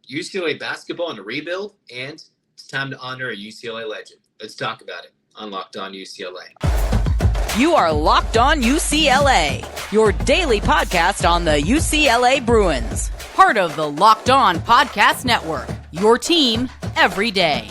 UCLA basketball in a rebuild, and it's time to honor a UCLA legend. Let's talk about it on Locked On UCLA. You are Locked On UCLA, your daily podcast on the UCLA Bruins. Part of the Locked On Podcast Network, your team every day.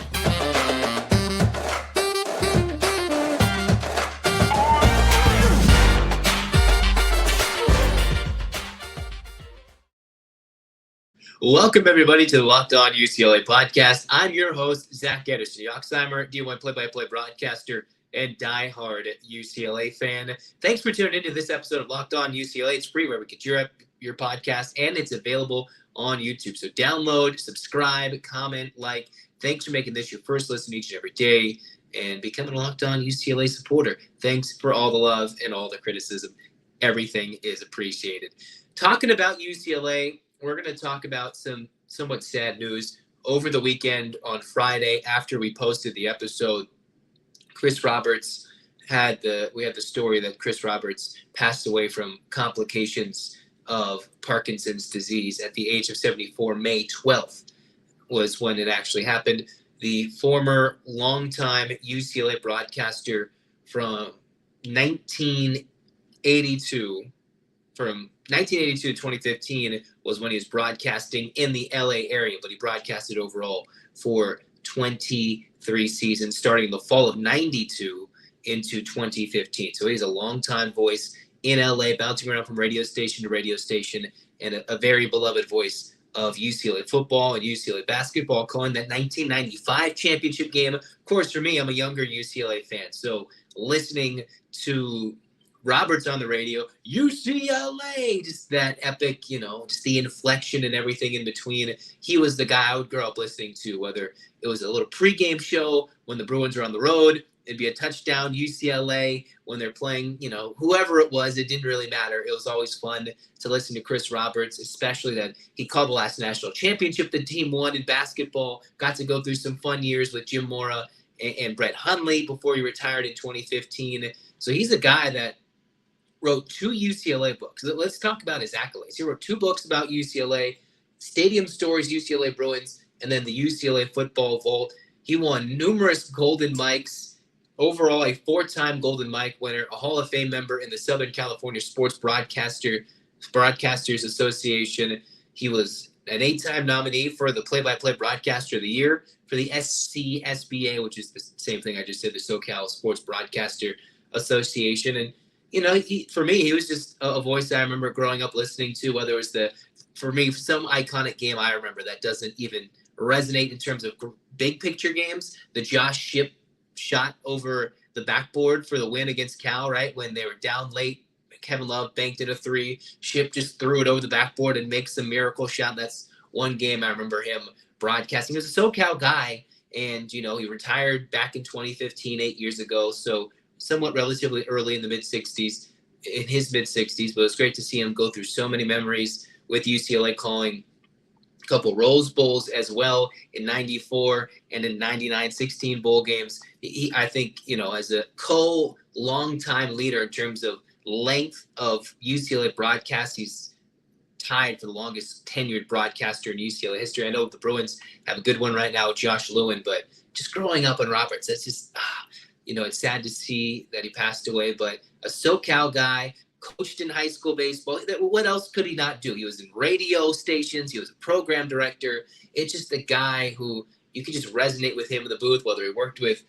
Welcome, everybody, to the Locked On UCLA podcast. I'm your host, Zach Anderson-Yoxsimer, D1 play-by-play broadcaster and diehard UCLA fan. Thanks for tuning into this episode of Locked On UCLA. It's free where we get your podcast, and it's available on YouTube. So download, subscribe, comment, like. Thanks for making this your first listen each and every day and becoming a Locked On UCLA supporter. Thanks for all the love and all the criticism. Everything is appreciated. Talking about UCLA, we're going to talk about some somewhat sad news. Over the weekend on Friday, after we posted the episode, Chris Roberts we had the story that Chris Roberts passed away from complications of Parkinson's disease at the age of 74. May 12th was when it actually happened. The former longtime UCLA broadcaster from 1982 to 2015 was when he was broadcasting in the LA area, but he broadcasted overall for 23 seasons, starting in the fall of 92 into 2015. So he's a longtime voice in LA, bouncing around from radio station to radio station, and a very beloved voice of UCLA football and UCLA basketball, calling that 1995 championship game. Of course, for me, I'm a younger UCLA fan, so listening to Roberts on the radio, UCLA, just that epic, just the inflection and everything in between. He was the guy I would grow up listening to, whether it was a little pregame show when the Bruins were on the road, it'd be a touchdown UCLA when they're playing, whoever it was, it didn't really matter. It was always fun to listen to Chris Roberts, especially that he called the last national championship the team won in basketball, got to go through some fun years with Jim Mora and Brett Hundley before he retired in 2015. So he's a guy that wrote 2 UCLA books. Let's talk about his accolades. He wrote 2 books about UCLA, Stadium Stories, UCLA Bruins, and then the UCLA Football Vault. He won numerous Golden Mics, overall a 4-time Golden Mic winner, a Hall of Fame member in the Southern California Sports Broadcasters Association. He was an 8-time nominee for the Play-by-Play Broadcaster of the Year for the SCSBA, which is the same thing I just said, the SoCal Sports Broadcaster Association. And for me, he was just a voice that I remember growing up listening to, whether it was for me, some iconic game I remember that doesn't even resonate in terms of big picture games. The Josh Shipp shot over the backboard for the win against Cal, right? When they were down late, Kevin Love banked in a 3. Shipp just threw it over the backboard and makes a miracle shot. That's one game I remember him broadcasting. He was a SoCal guy, and, he retired back in 2015, 8 years ago. So somewhat relatively early in his mid-60s, but it's great to see him go through so many memories with UCLA, calling a couple Rose Bowls as well in 94 and in 99, 16 bowl games. I think, as a long-time leader in terms of length of UCLA broadcast, he's tied for the longest tenured broadcaster in UCLA history. I know the Bruins have a good one right now with Josh Lewin, but just growing up on Roberts, that's just it's sad to see that he passed away, but a SoCal guy, coached in high school baseball. What else could he not do? He was in radio stations. He was a program director. It's just a guy who you could just resonate with him in the booth, whether he worked with,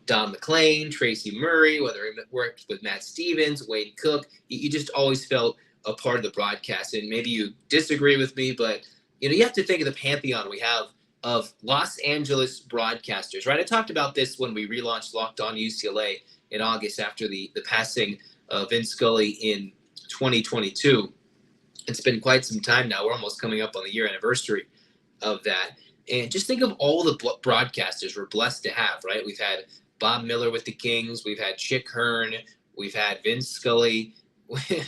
Don McClain, Tracy Murray, whether he worked with Matt Stevens, Wade Cook. You just always felt a part of the broadcast. And maybe you disagree with me, but, you have to think of the pantheon we have of Los Angeles broadcasters, right? I talked about this when we relaunched Locked On UCLA in August after the passing of Vince Scully in 2022. It's been quite some time now. We're almost coming up on the year anniversary of that. And just think of all the broadcasters we're blessed to have, right? We've had Bob Miller with the Kings. We've had Chick Hearn. We've had Vince Scully.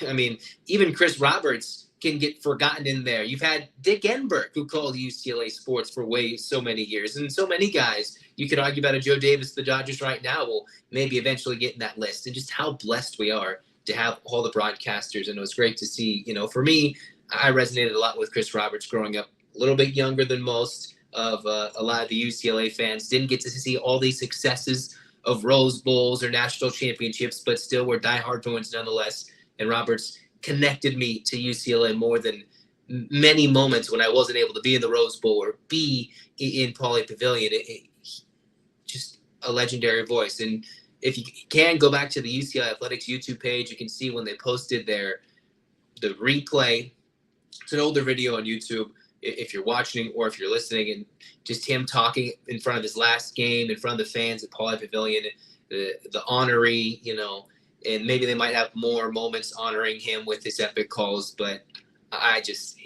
I mean, even Chris Roberts can get forgotten in there. You've had Dick Enberg, who called UCLA sports for so many years. And so many guys, you could argue about a Joe Davis, the Dodgers right now, will maybe eventually get in that list. And just how blessed we are to have all the broadcasters. And it was great to see, for me, I resonated a lot with Chris Roberts growing up a little bit younger than most of a lot of the UCLA fans. Didn't get to see all these successes of Rose Bowls or national championships, but still were diehard Bruins nonetheless. And Roberts connected me to UCLA more than many moments when I wasn't able to be in the Rose Bowl or be in Pauley Pavilion. Just a legendary voice. And if you can go back to the UCLA Athletics YouTube page, you can see when they posted the replay. It's an older video on YouTube if you're watching or if you're listening, and just him talking in front of his last game, in front of the fans at Pauley Pavilion, the honoree, and maybe they might have more moments honoring him with his epic calls, but I just,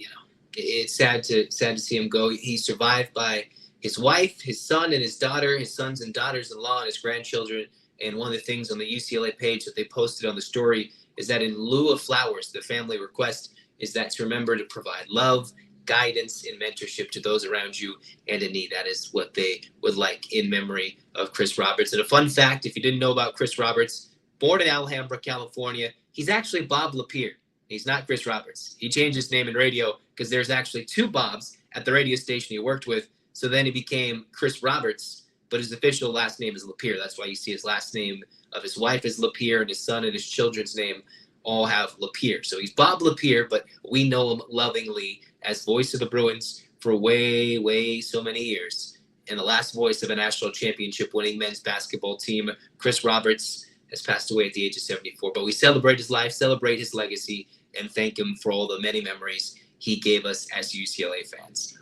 it's sad to see him go. He's survived by his wife, his son, and his daughter, his sons and daughters-in-law, and his grandchildren. And one of the things on the UCLA page that they posted on the story is that in lieu of flowers, the family request is that to remember to provide love, guidance, and mentorship to those around you and in need. That is what they would like in memory of Chris Roberts. And a fun fact, if you didn't know about Chris Roberts, born in Alhambra, California, he's actually Bob Lapierre. He's not Chris Roberts. He changed his name in radio because there's actually two Bobs at the radio station he worked with. So then he became Chris Roberts, but his official last name is Lapierre. That's why you see his last name of his wife is Lapierre, and his son and his children's name all have Lapierre. So he's Bob Lapierre, but we know him lovingly as voice of the Bruins for way so many years. And the last voice of a national championship winning men's basketball team, Chris Roberts, has passed away at the age of 74. But we celebrate his life, celebrate his legacy, and thank him for all the many memories he gave us as UCLA fans.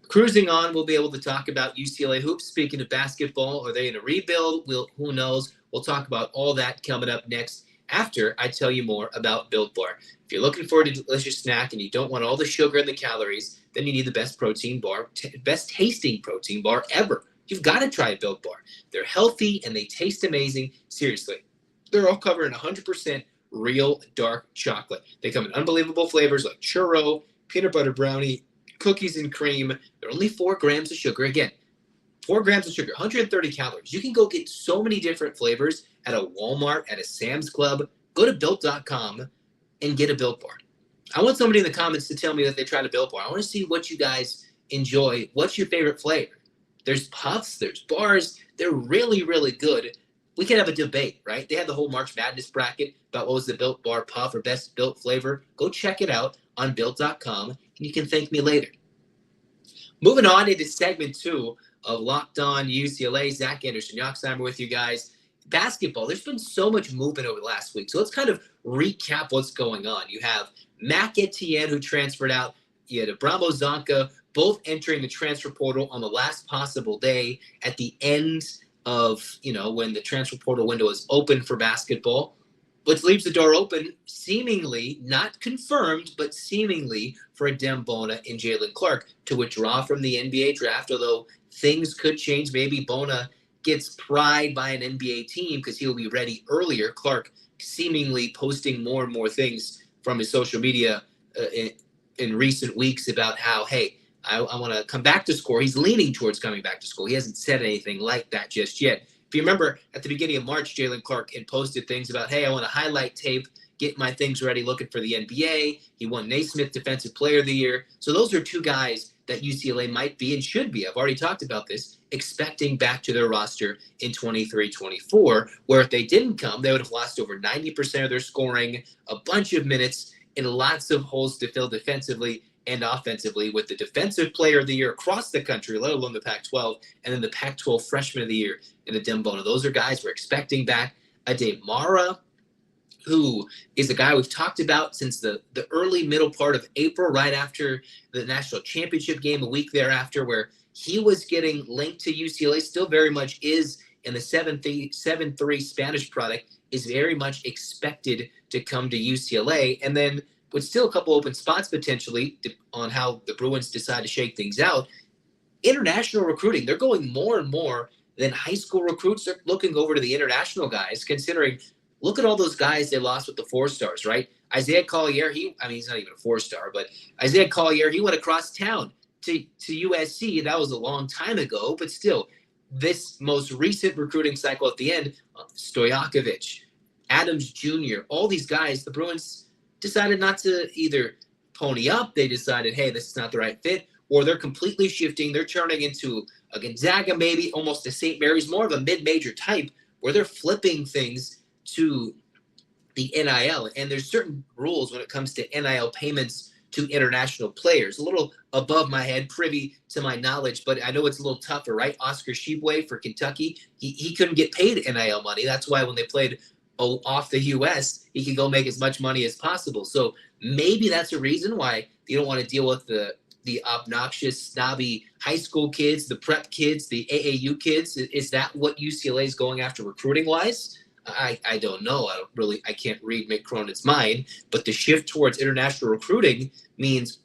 Cruising on, we'll be able to talk about UCLA hoops. Speaking of basketball, are they in a rebuild? Who knows? We'll talk about all that coming up next after I tell you more about Built Bar. If you're looking for a delicious snack and you don't want all the sugar and the calories, then you need the best protein bar, best tasting protein bar ever. You've got to try Built Bar. They're healthy and they taste amazing. Seriously, they're all covered in 100% real dark chocolate. They come in unbelievable flavors like churro, peanut butter brownie, cookies and cream. They're only 4 grams of sugar. Again, 4 grams of sugar, 130 calories. You can go get so many different flavors at a Walmart, at a Sam's Club. Go to Built.com and get a Built Bar. I want somebody in the comments to tell me that they tried a Built Bar. I want to see what you guys enjoy. What's your favorite flavor? There's puffs, there's bars. They're really good. We could have a debate, right? They had the whole March Madness bracket about what was the Built Bar puff or best built flavor. Go check it out on Built.com, and you can thank me later. Moving on into segment 2 of Locked On UCLA. Zach Anderson-Yoxsimer with you guys. Basketball, there's been so much movement over the last week. So let's kind of recap what's going on. You have Mac Etienne, who transferred out. You had Abramo Zonka, both entering the transfer portal on the last possible day at the end of, when the transfer portal window is open for basketball, which leaves the door open, seemingly, not confirmed, but seemingly for Adem Bona and Jalen Clark to withdraw from the NBA draft, although things could change. Maybe Bona gets pried by an NBA team because he'll be ready earlier. Clark seemingly posting more and more things from his social media in recent weeks about how, hey, I want to come back to school. He's leaning towards coming back to school. He hasn't said anything like that just yet. If you remember, at the beginning of March, Jalen Clark had posted things about, hey, I want to highlight tape, get my things ready, looking for the NBA. He won Naismith Defensive Player of the Year. So those are two guys that UCLA might be and should be, I've already talked about this, expecting back to their roster in 23-24, where if they didn't come, they would have lost over 90% of their scoring, a bunch of minutes, and lots of holes to fill defensively and offensively with the Defensive Player of the Year across the country, let alone the Pac-12, and then the Pac-12 Freshman of the Year in Adem Bona. Those are guys we're expecting back. Ade Mara, who is a guy we've talked about since the early middle part of April, right after the national championship game, a week thereafter, where he was getting linked to UCLA, still very much is, in the 7-3 Spanish product, is very much expected to come to UCLA. And then with still a couple open spots potentially on how the Bruins decide to shake things out, international recruiting, they're going more and more than high school recruits. They're looking over to the international guys, considering, look at all those guys they lost with the 4-stars, right? Isaiah Collier, he's not even a 4-star, but Isaiah Collier, he went across town to USC. That was a long time ago, but still, this most recent recruiting cycle at the end, Stojakovic, Adams Jr., all these guys, the Bruins decided not to either pony up. They decided, hey, this is not the right fit, or they're completely shifting. They're turning into a Gonzaga, maybe almost a St. Mary's, more of a mid-major type where they're flipping things to the NIL. And there's certain rules when it comes to NIL payments to international players. A little above my head, privy to my knowledge, but I know it's a little tougher, right? Oscar Tshiebwe for Kentucky, he couldn't get paid NIL money. That's why when they played off the U.S., he could go make as much money as possible. So maybe that's a reason why you don't want to deal with the obnoxious, snobby high school kids, the prep kids, the AAU kids. Is that what UCLA is going after recruiting-wise? I don't know. I can't read Mick Cronin's mind. But the shift towards international recruiting means,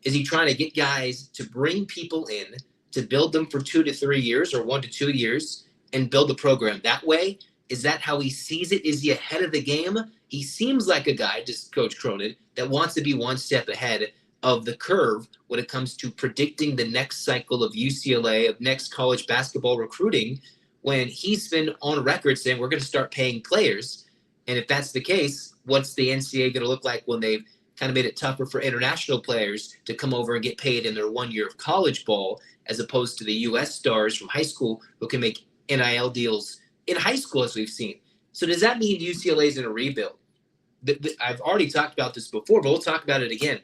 is he trying to get guys to bring people in to build them for 2 to 3 years or 1 to 2 years and build the program that way? Is that how he sees it? Is he ahead of the game? He seems like a guy, just Coach Cronin, that wants to be one step ahead of the curve when it comes to predicting the next cycle of UCLA, of next college basketball recruiting, when he's been on record saying we're going to start paying players. And if that's the case, what's the NCAA going to look like when they've kind of made it tougher for international players to come over and get paid in their 1 year of college ball, as opposed to the U.S. stars from high school who can make NIL deals in high school, as we've seen? So does that mean UCLA is in a rebuild? I've already talked about this before, but we'll talk about it again.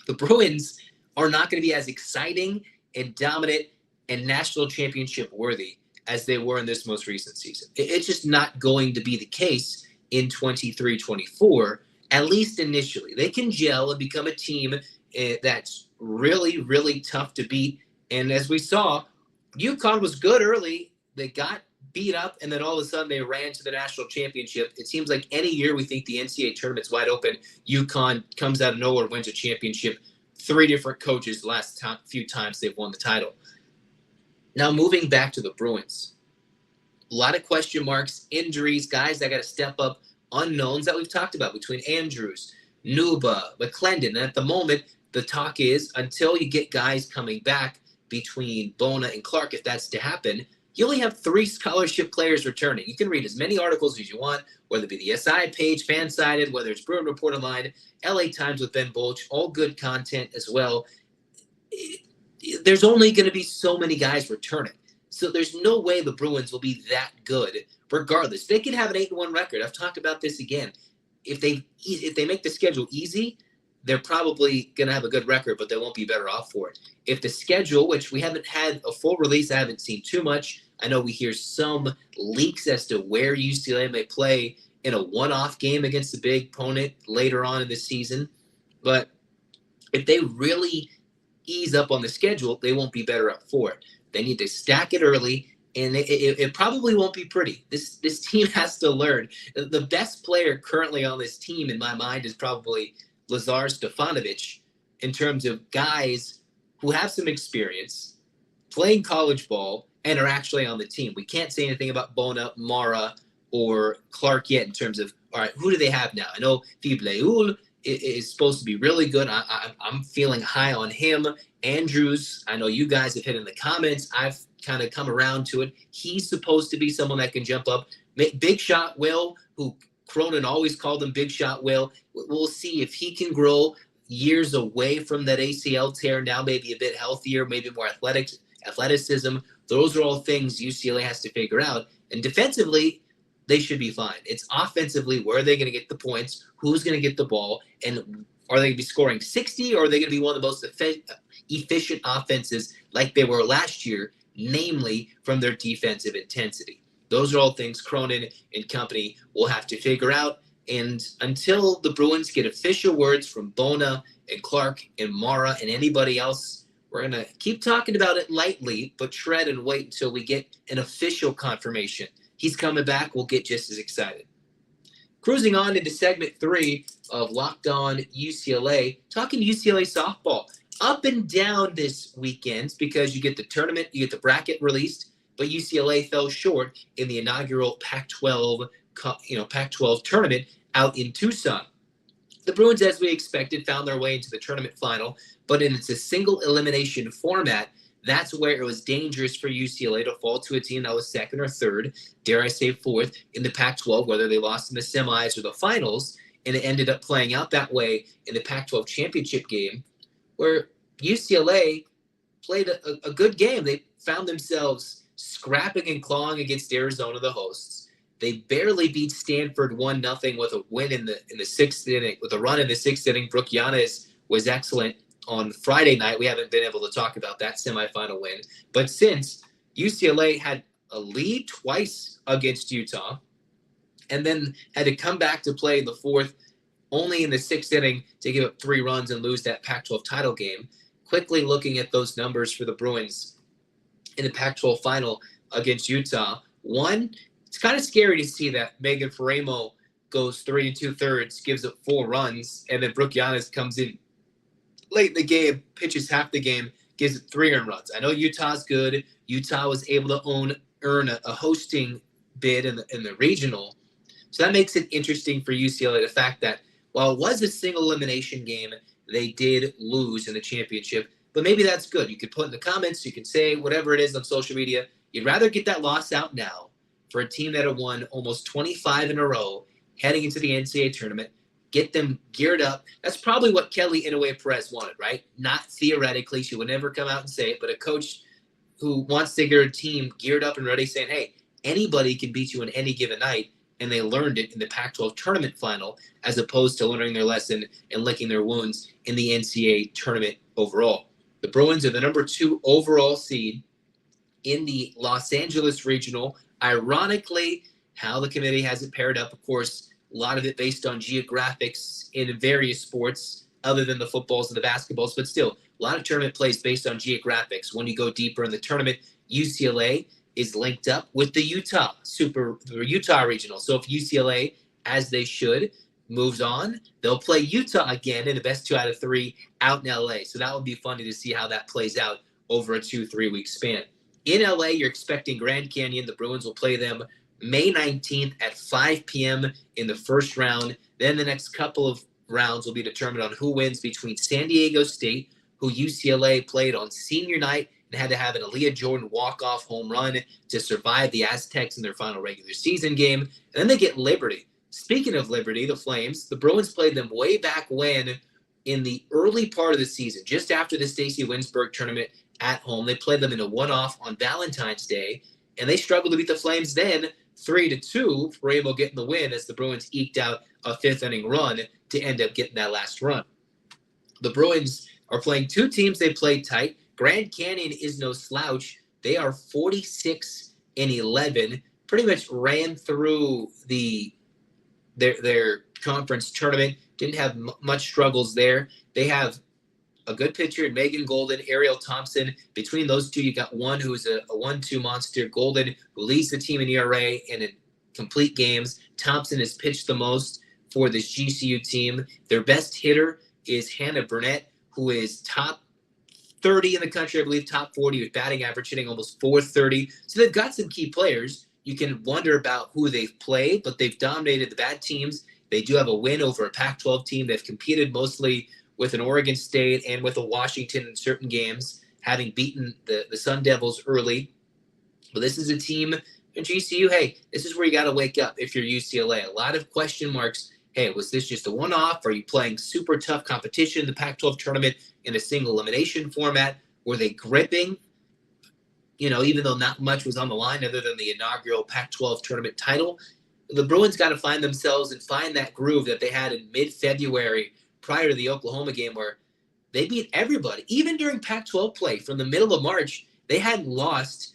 The Bruins are not going to be as exciting and dominant and national championship worthy as they were in this most recent season. It's just not going to be the case in 23-24, at least initially. They can gel and become a team that's really, really tough to beat. And as we saw, UConn was good early. They got beat up, and then all of a sudden they ran to the national championship. It seems like any year we think the NCAA tournament's wide open, UConn comes out of nowhere, wins a championship. 3 different coaches the last few times they've won the title. Now moving back to the Bruins, a lot of question marks, injuries, guys that got to step up, unknowns that we've talked about between Andrews, Nuba, McClendon. And at the moment, the talk is until you get guys coming back between Bona and Clark, if that's to happen, you only have 3 scholarship players returning. You can read as many articles as you want, whether it be the SI page, Fansided, whether it's Bruin Report Online, LA Times with Ben Bolch, all good content as well. There's only going to be so many guys returning. So there's no way the Bruins will be that good regardless. They could have an 8-1 record. I've talked about this again. If they make the schedule easy, they're probably going to have a good record, but they won't be better off for it. If the schedule, which we haven't had a full release, I haven't seen too much. I know we hear some leaks as to where UCLA may play in a one-off game against a big opponent later on in the season. But if they really ease up on the schedule, they won't be better up for it. They need to stack it early, and it probably won't be pretty. This team has to learn. The best player currently on this team, in my mind, is probably Lazar Stefanovic, in terms of guys who have some experience playing college ball and are actually on the team. We can't say anything about Bona, Mara, or Clark yet in terms of, all right, who do they have now? I know Fibleul is supposed to be really good. I'm feeling high on him. Andrews, I know you guys have hit in the comments. I've kind of come around to it. He's supposed to be someone that can jump up. Big Shot Will, who Cronin always called him Big Shot Will. We'll see if he can years away from that ACL tear, now maybe a bit healthier, maybe more athleticism. Those are all things UCLA has to figure out. And defensively, they should be fine. It's offensively, where are they going to get the points? Who's going to get the ball? And are they going to be scoring 60, or are they going to be one of the most efficient offenses like they were last year, namely from their defensive intensity? Those are all things Cronin and company will have to figure out. And until the Bruins get official words from Bona and Clark and Mara and anybody else, we're going to keep talking about it lightly, but tread and wait until we get an official confirmation. He's coming back. We'll get just as excited. Cruising on into segment 3 of Locked On UCLA, talking UCLA softball. Up and down this weekend because you get the tournament, you get the bracket released, but UCLA fell short in the inaugural Pac-12 tournament out in Tucson. The Bruins, as we expected, found their way into the tournament final, but it's a single elimination format. That's where it was dangerous for UCLA to fall to a team that was second or third, dare I say fourth, in the Pac-12, whether they lost in the semis or the finals, and it ended up playing out that way in the Pac-12 championship game, where UCLA played a good game. They found themselves scrapping and clawing against Arizona, the hosts. They barely beat Stanford 1-0 with a win in the sixth inning, with a run in the sixth inning. Brooke Giannis was excellent on Friday night. We haven't been able to talk about that semifinal win. But since UCLA had a lead twice against Utah and then had to come back to play in the fourth, only in the sixth inning to give up 3 runs and lose that Pac-12 title game. Quickly looking at those numbers for the Bruins in the Pac-12 final against Utah. One, it's kind of scary to see that Megan Faremo goes 3 2/3, gives up 4 runs, and then Brooke Giannis comes in late in the game, pitches half the game, gives it 3 earned runs. I know Utah's good. Utah was able to earn a hosting bid in the regional. So that makes it interesting for UCLA, the fact that while it was a single elimination game, they did lose in the championship. But maybe that's good. You could put in the comments, you can say whatever it is on social media. You'd rather get that loss out now for a team that had won almost 25 in a row heading into the NCAA tournament, get them geared up. That's probably what Kelly Inouye-Perez wanted, right? Not theoretically. She would never come out and say it, but a coach who wants to get her team geared up and ready, saying, hey, anybody can beat you on any given night. And they learned it in the Pac-12 tournament final as opposed to learning their lesson and licking their wounds in the NCAA tournament overall. The Bruins are the number 2 overall seed in the Los Angeles regional. Ironically, how the committee has it paired up, of course, a lot of it based on geographics in various sports other than the footballs and the basketballs, but still, a lot of tournament plays based on geographics. When you go deeper in the tournament, UCLA is linked up with the Utah regional. So if UCLA, as they should, moves on, they'll play Utah again in the best 2 out of 3 out in LA. So that would be funny to see how that plays out over a 2-3 week span. In LA, you're expecting Grand Canyon. The Bruins will play them May 19th at 5 p.m. in the first round. Then the next couple of rounds will be determined on who wins between San Diego State, who UCLA played on senior night and had to have an Aaliyah Jordan walk-off home run to survive the Aztecs in their final regular season game. And then they get Liberty. Speaking of Liberty, the Flames, the Bruins played them way back when in the early part of the season, just after the Stacey Winsberg tournament at home. They played them in a one-off on Valentine's Day, and they struggled to beat the Flames then 3-2. Faremo getting the win as the Bruins eked out a 5th-inning run to end up getting that last run. The Bruins are playing 2 teams they played tight. Grand Canyon is no slouch. They are 46-11. Pretty much ran through their conference tournament. Didn't have much struggles there. They have a good pitcher, Megan Golden, Ariel Thompson. Between those two, you got one who's a 1-2 monster. Golden, who leads the team in ERA and in complete games. Thompson has pitched the most for this GCU team. Their best hitter is Hannah Burnett, who is top 30 in the country, I believe, top 40 with batting average, hitting almost .430. So they've got some key players. You can wonder about who they've played, but they've dominated the bad teams. They do have a win over a Pac-12 team. They've competed mostly with an Oregon State and with a Washington in certain games, having beaten the Sun Devils early. But this is a team in GCU. Hey, this is where you got to wake up if you're UCLA. A lot of question marks. Hey, was this just a one-off? Are you playing super tough competition in the Pac-12 tournament in a single elimination format? Were they gripping? Even though not much was on the line other than the inaugural Pac-12 tournament title, the Bruins got to find themselves and find that groove that they had in mid-February prior to the Oklahoma game where they beat everybody. Even during Pac-12 play from the middle of March, they hadn't lost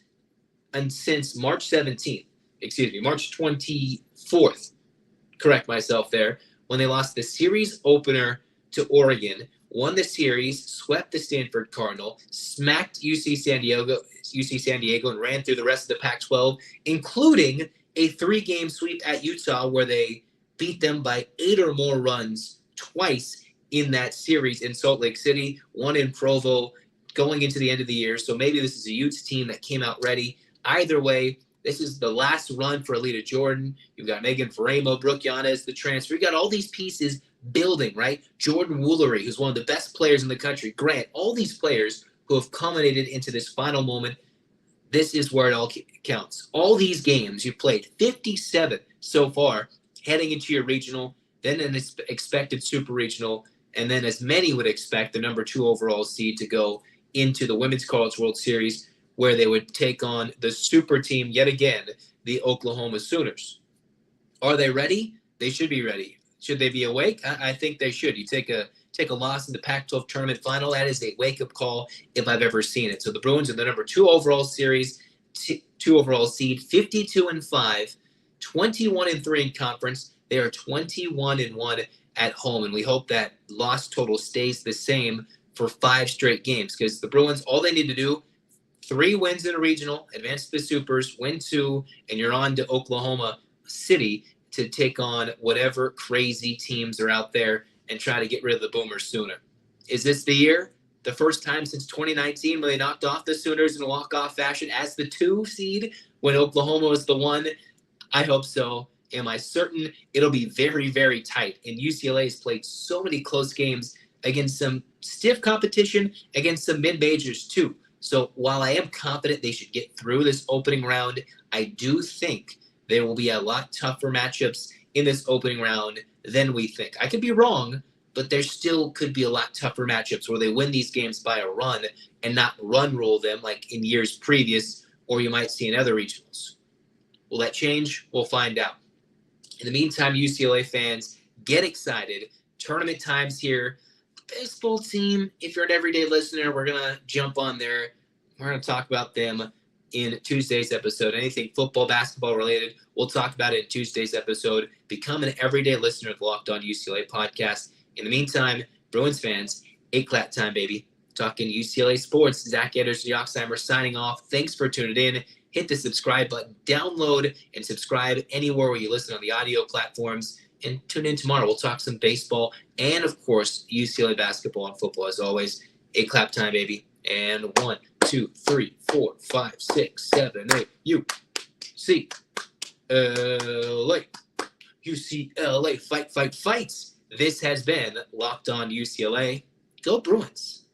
since March 24th. Correct myself there, when they lost the series opener to Oregon, won the series, swept the Stanford Cardinal, smacked UC San Diego, and ran through the rest of the Pac-12, including a 3-game sweep at Utah where they beat them by 8 or more runs twice in that series in Salt Lake City, one in Provo, going into the end of the year. So maybe this is a Utes team that came out ready. Either way, this is the last run for Aaliyah Jordan. You've got Megan Faremo, Brooke Giannis, the transfer. You got all these pieces building, right? Jordan Woolery, who's one of the best players in the country. Grant, all these players who have culminated into this final moment. This is where it all counts. All these games you've played, 57 so far, heading into your regional, then an expected super regional. And then, as many would expect, the number 2 overall seed to go into the Women's College World Series, where they would take on the super team yet again, the Oklahoma Sooners. Are they ready? They should be ready. Should they be awake? I think they should. You take a loss in the Pac-12 tournament final, that is a wake-up call if I've ever seen it. So the Bruins are the number 2 overall series, 2 overall seed, 52-5, 21-3 in conference. They are 21-1 at home, and we hope that loss total stays the same for 5 straight games, because the Bruins, all they need to do, 3 wins in a regional, advance to the Supers, win 2, and you're on to Oklahoma City to take on whatever crazy teams are out there and try to get rid of the Boomers sooner. Is this the year? The first time since 2019 when they knocked off the Sooners in a walk-off fashion as the 2 seed when Oklahoma was the 1? I hope so. Am I certain? It'll be very, very tight. And UCLA has played so many close games against some stiff competition, against some mid-majors too. So while I am confident they should get through this opening round, I do think there will be a lot tougher matchups in this opening round than we think. I could be wrong, but there still could be a lot tougher matchups where they win these games by a run and not run rule them like in years previous, or you might see in other regionals. Will that change? We'll find out. In the meantime, UCLA fans, get excited. Tournament time's here. Baseball team, if you're an everyday listener, we're going to jump on there. We're going to talk about them in Tuesday's episode. Anything football, basketball related, we'll talk about it in Tuesday's episode. Become an everyday listener of the Locked On UCLA podcast. In the meantime, Bruins fans, 8-clap time, baby. Talking UCLA sports, Zach Anderson-Yoxsimer signing off. Thanks for tuning in. Hit the subscribe button, download and subscribe anywhere where you listen on the audio platforms, and tune in tomorrow. We'll talk some baseball and, of course, UCLA basketball and football as always. 8-clap time, baby. And 1, 2, 3, 4, 5, 6, 7, 8. UCLA. UCLA. Fight, fight, fights. This has been Locked On UCLA. Go Bruins.